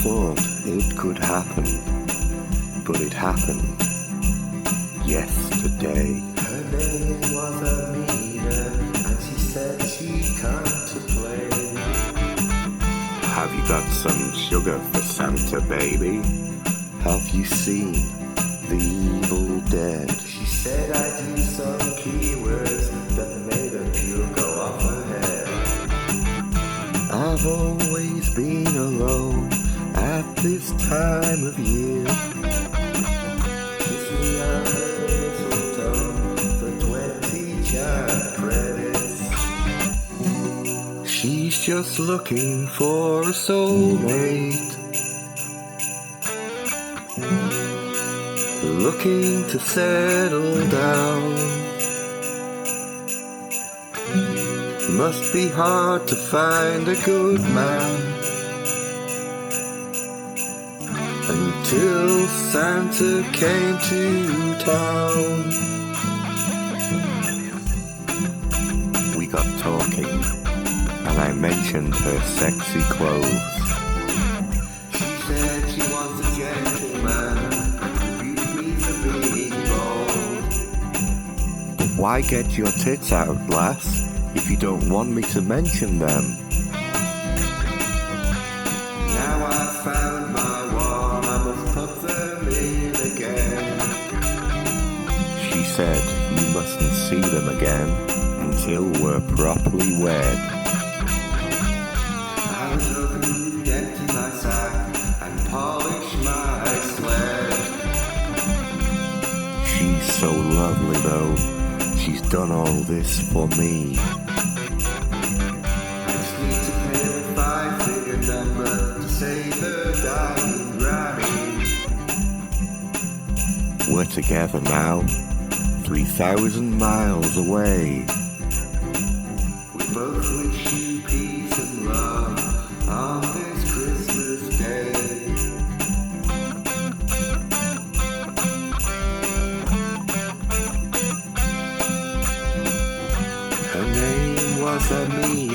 thought it could happen, but it happened yesterday. Her name was Amina, and she said she'd come to play. Have you got some sugar for Santa, baby? Have you seen the Evil Dead? She said I'd use some keywords that made her pure go off her head. I've always been alone at this time of year. Kiss me under the mistletoe for 20 charge credits. She's just looking for a soulmate, looking to settle down. Must be hard to find a good man until Santa came to town. We got talking, and I mentioned her sexy clothes. She said she wants a gentleman and rebuked me for being bold. But why get your tits out, lass, if you don't want me to mention them? Now I've found my one, I must put them in again. She said you mustn't see them again until we're properly wed. I was hoping to empty my sack and polish my sled. She's so lovely though, she's done all this for me. I just need to pay a 5-figure number to save her dying granny. We're together now, 3,000 miles away. We both wish you peace and love on this Christmas day. Her name was Amina.